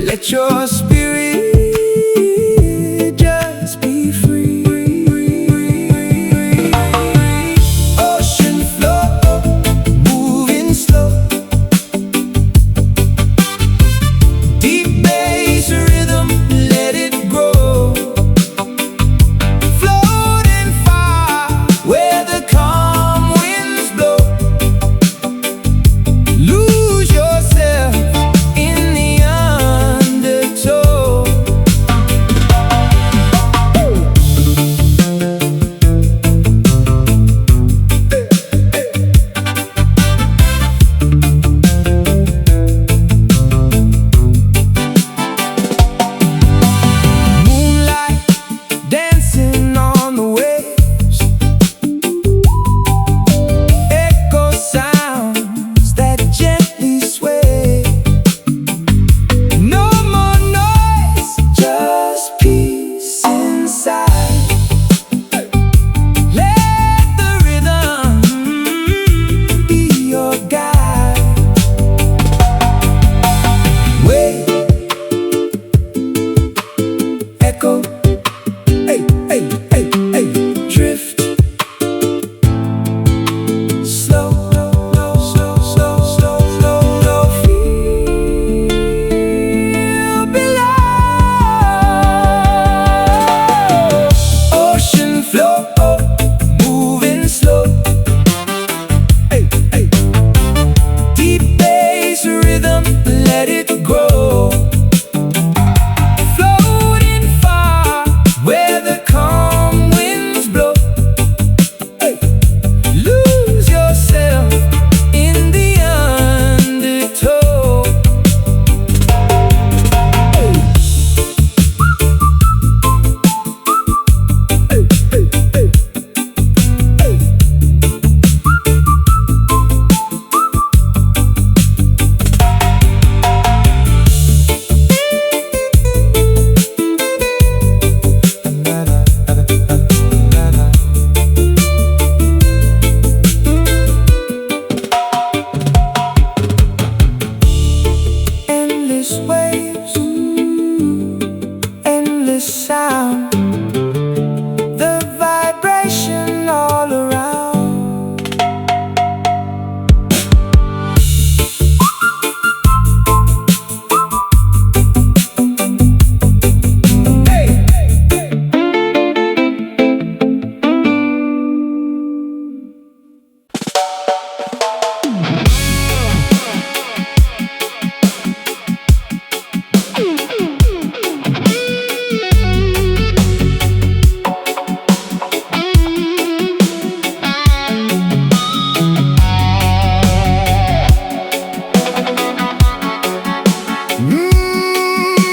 Let your spirit just be free. Ocean flow, moving slow. Deep bass rhythm, let it grow. Floating far where the calm winds blow. Lose yourself in the undertow. Moonlight dancing on the waves. Echo sounds that gently sway. No more noise, just peace inside. Let the rhythm be your guide. Wave, echo, hey, hey, hey, hey, drift. Slow, slow, slow, slow, slow, slow, slow. Feel below. Ocean flow, moving slow. Hey, hey. Deep bass rhythm, let it grow. Floating far where the calm winds blow. Hey. Lose yourself in the undertow. Hey. Hey, hey, hey. Hey. Endless waves, endless sound, the vibration all around. Hey, hey, hey.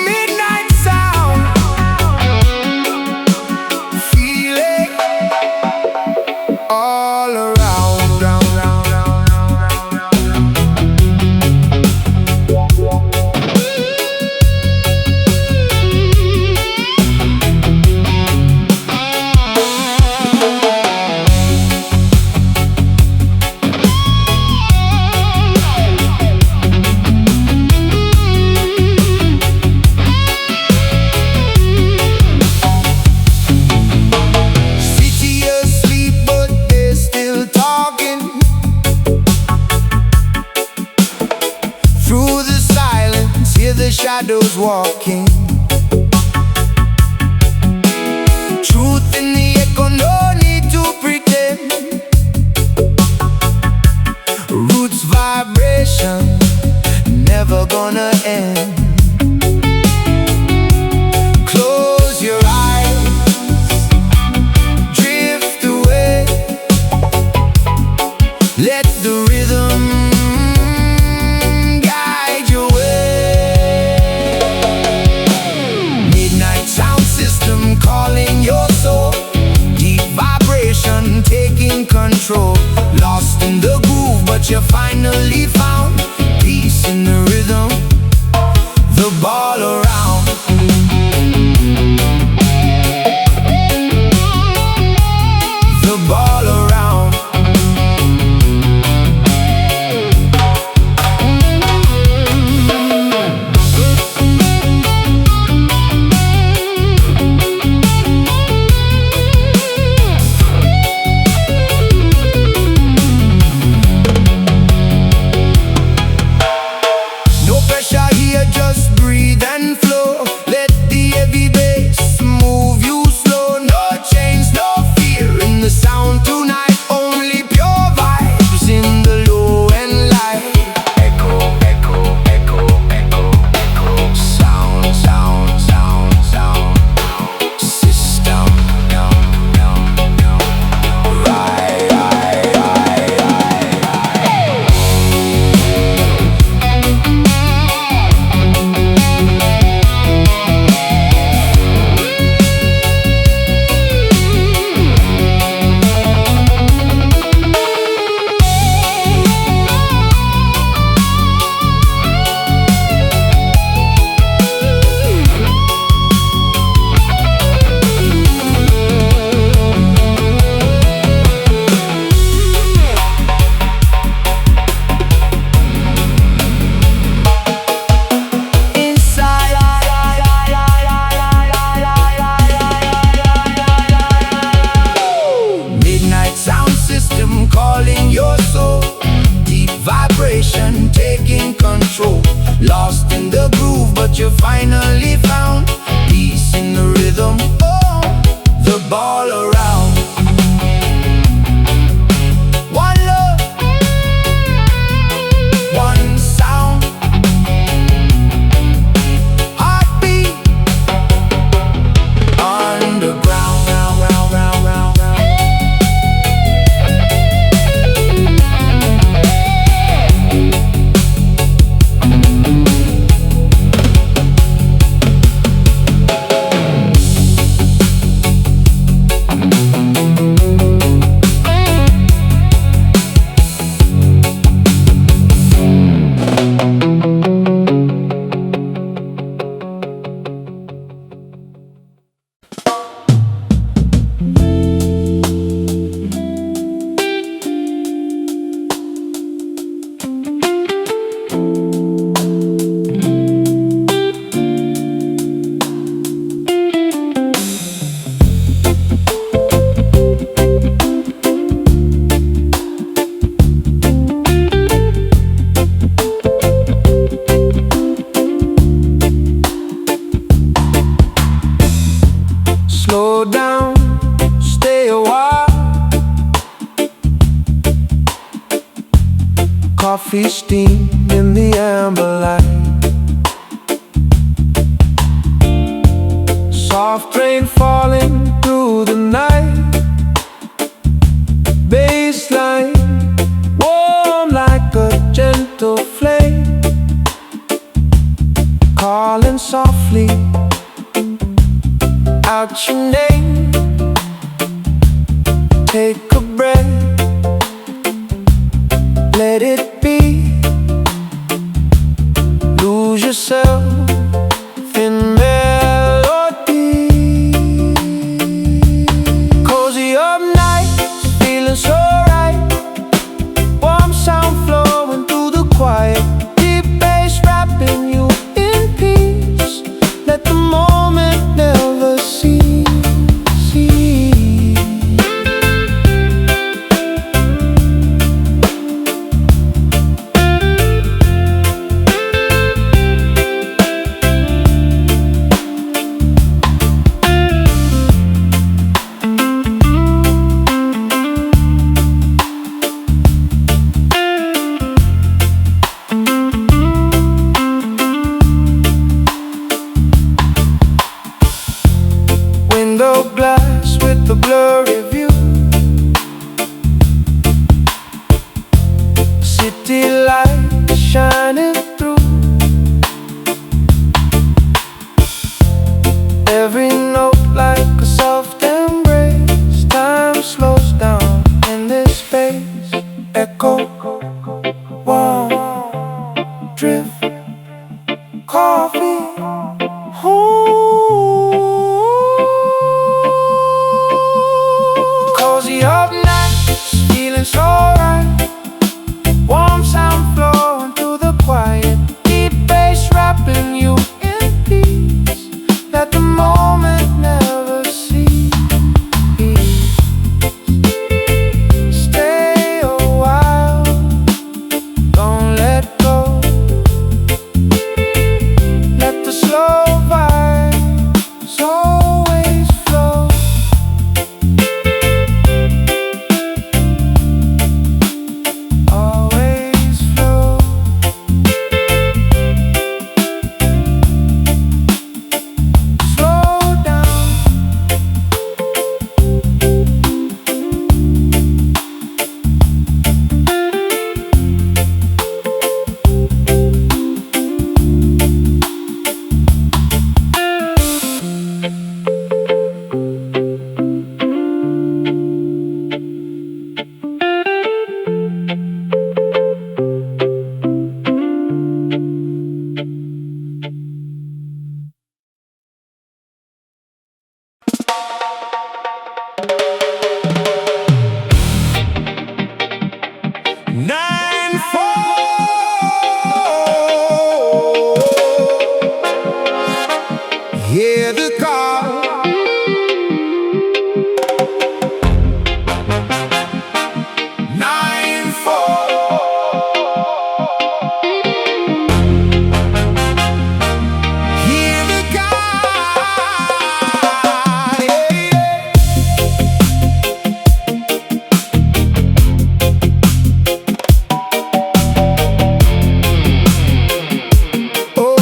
Midnight sound, feeling all around, round, round, round, round, City asleep, but they're still talking. Through the silence, hear the shadows walking. Truth in the echo, no need to pretend. Roots vibration, never gonna end. Close your eyes, drift away. Let the rhythm guide your way. Slow down, stay a while. Coffee steam in the amber light. Soft rain falling through the night. Bassline warm like a gentle flame, calling softly out your name. Take a breath, let it be. Lose yourself in melody. Cozy up nights, feeling so right. Warm sound flowing through the quiet. Deep bass wrapping you in peace. Let the moment never cease. Window glass with the blurry view. City lights shining through. Every note like a soft embrace. Time slows down in this space. Echo, warm, drift, coffee, cozy up nights, feeling so right. Warm sound flowing through the quiet. Deep bass wrapping you in peace. Let the moment never cease. Stay a while, don't let go. Let the slow vibes always flow. Always flow. Slow down. Nine, four. Hear the call. 9-4. Hear the call. Yeah. Oh,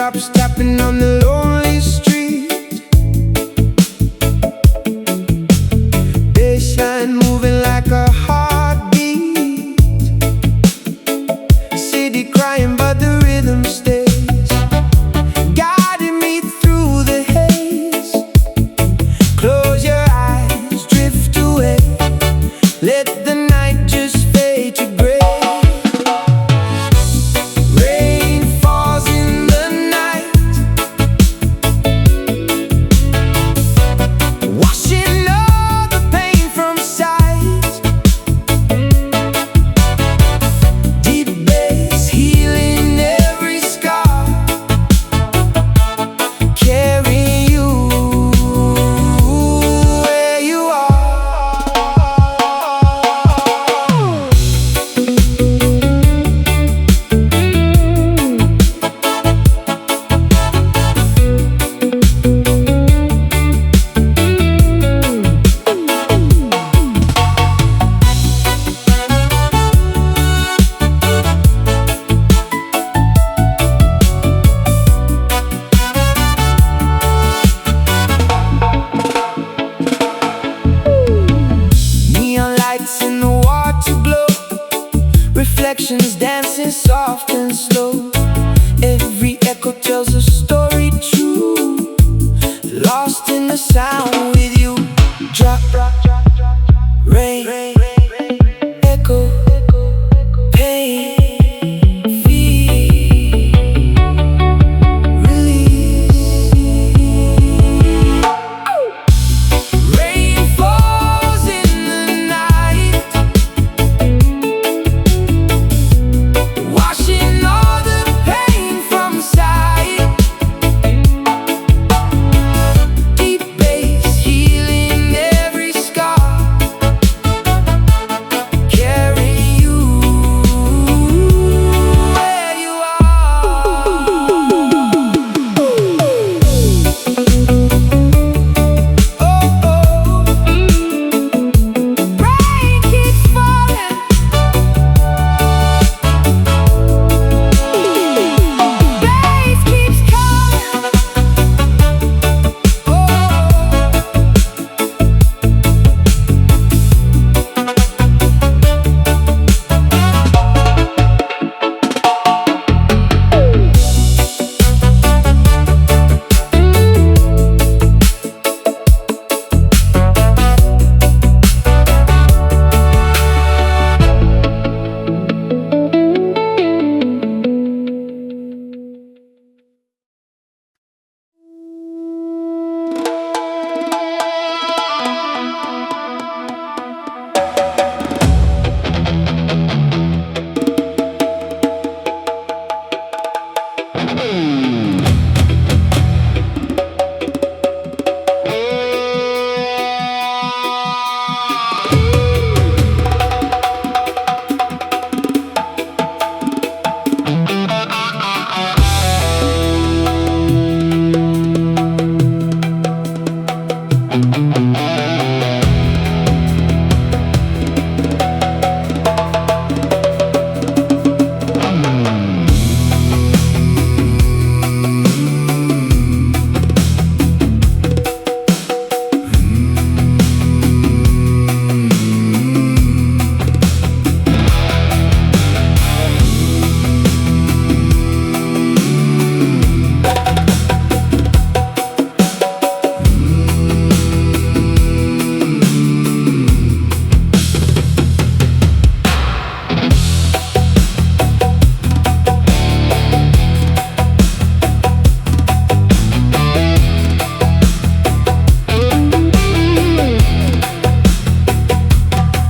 raindrops tapping on the lonely street. Bassline moving like a heartbeat. City crying but the rhythm stays, guiding me through the haze. Close your eyes, drift away, let the night just fade to gray. Reflections dancing soft and slow. Every echo tells a story true. Lost in the sound with you. Drop, rain, echo, pain, feel, release. Rain falls in the night, washing all the pain from sight. Deep bass healing every scar, carrying you where you are. Oh, oh. Rain keeps falling, bass keeps calling. Oh,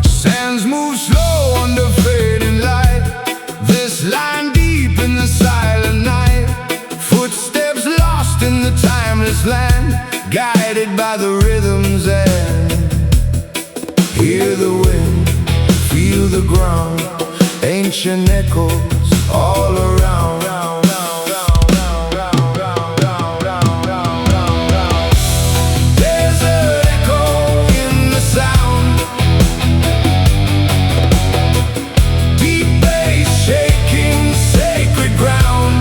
sands move slow under fading light. This line deep in the silent night. Footsteps lost in the timeless land, guided by the rhythm's end. Hear the wind, feel the ground, ancient echoes all around. There's an echo in the sound, deep bass shaking sacred ground.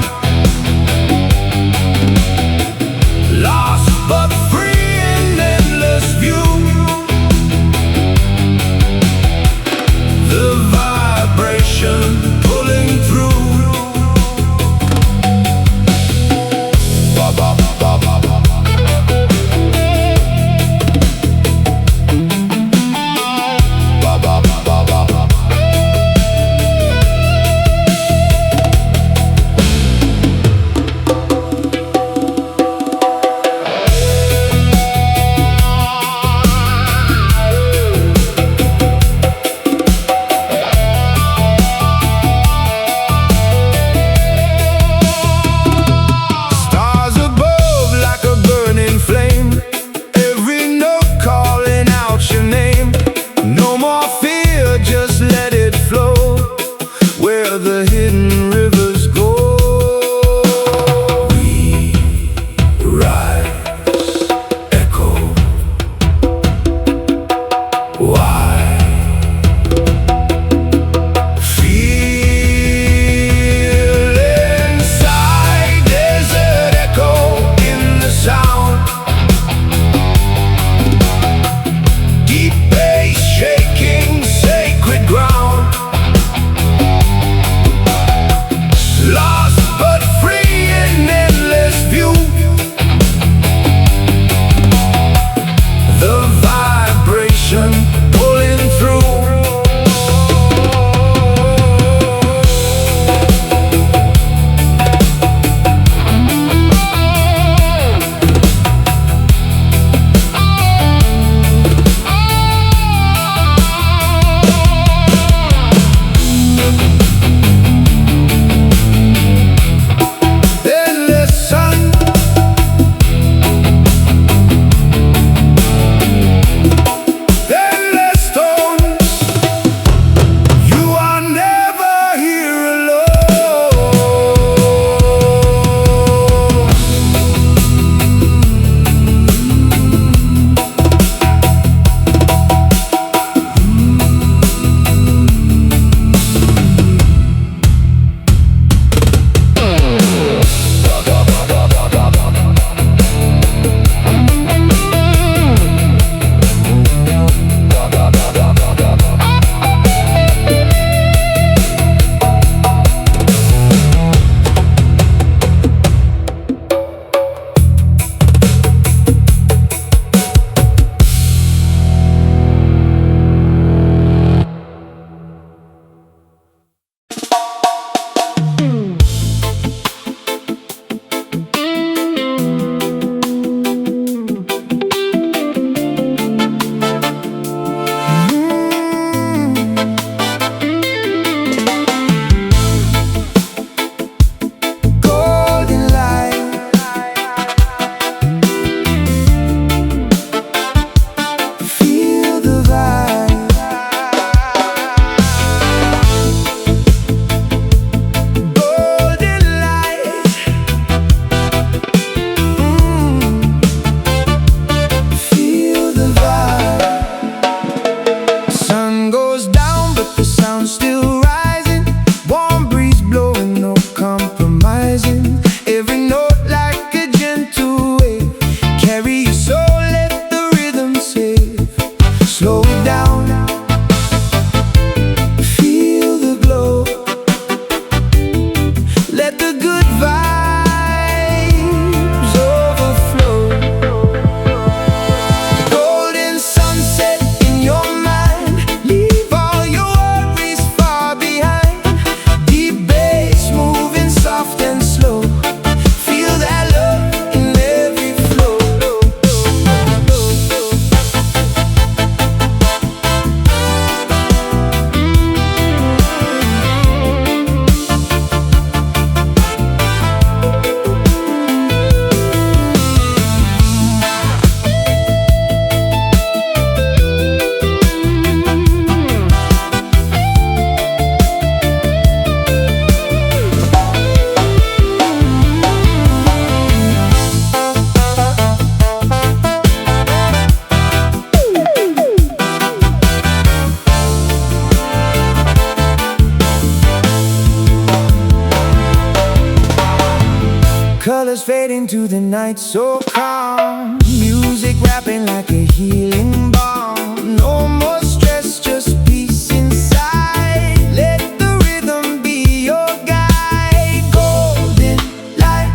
fade into the night so calm. Music rapping like a healing balm. No more stress, just peace inside. Let the rhythm be your guide. Golden light,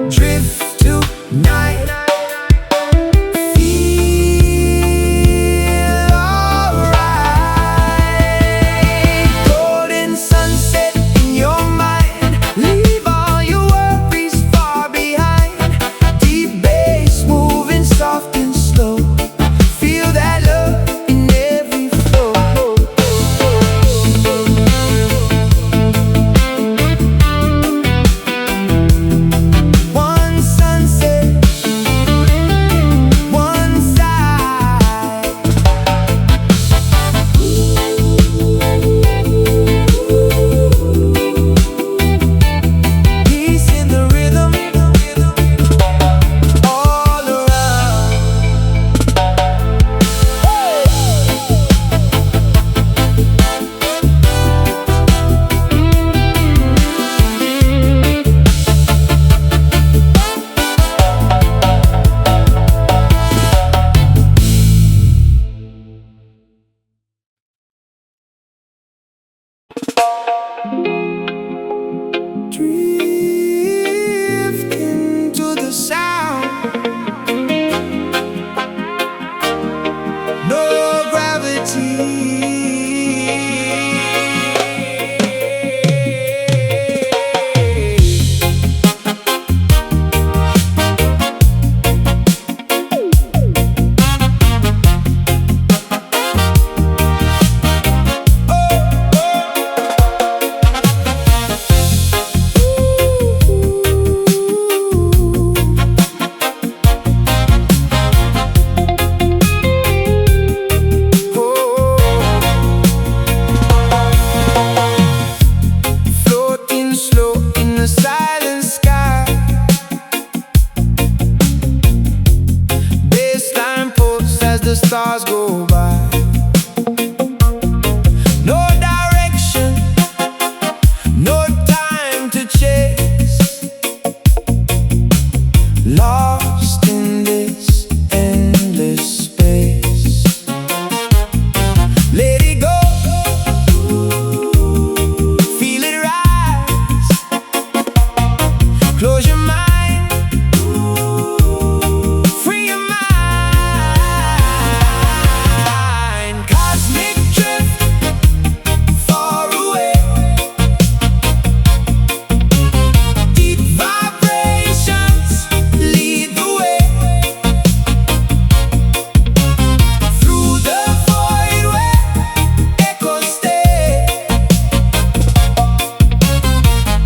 drift tonight. Feel alright. Golden sunset in your mind. Leave all your worries far behind. Deep bass moving soft and slow. Feel that love in every flow. One sunset, one side. Peace in the rhythm, all around. Drifting to the sound. No gravity. Floating slow in the silent sky. Baseline pulse as the stars go by. No direction, no time to chase. Lost in this endless space. Let it go. Feel it rise. Close your mind. Free your mind. Cosmic drift far away. Deep vibrations lead the way. Through the void where echoes stay.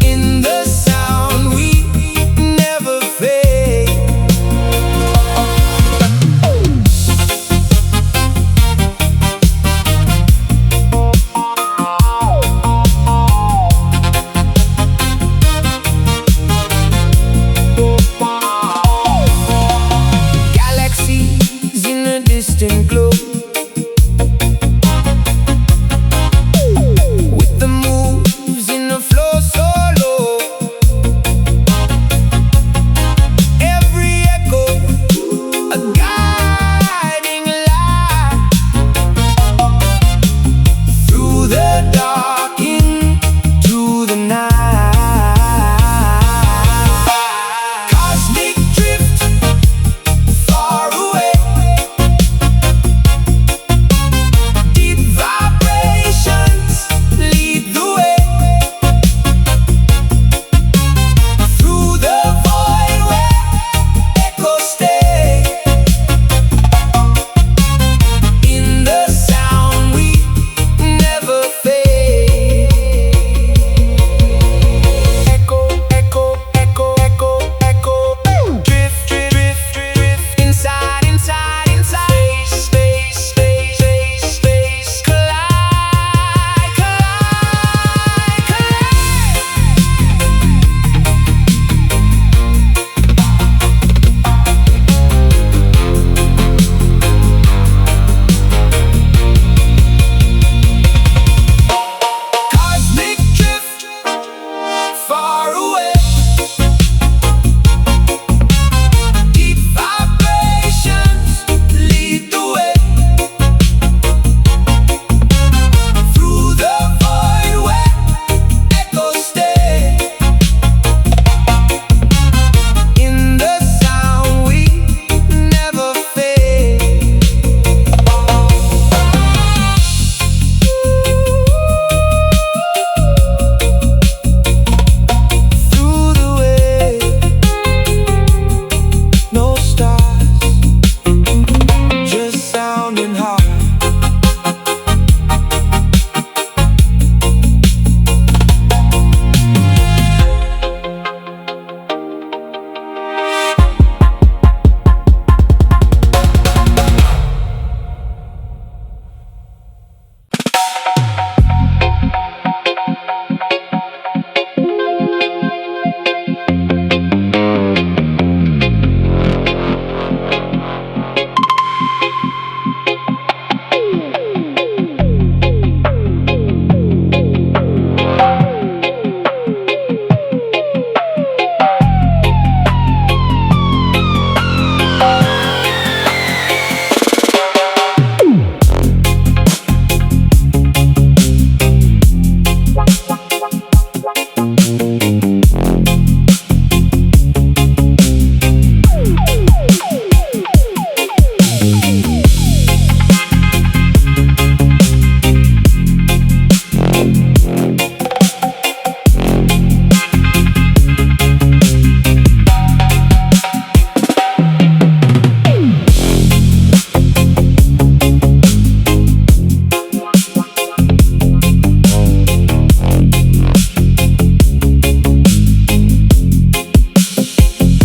In the sound we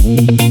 Reggae.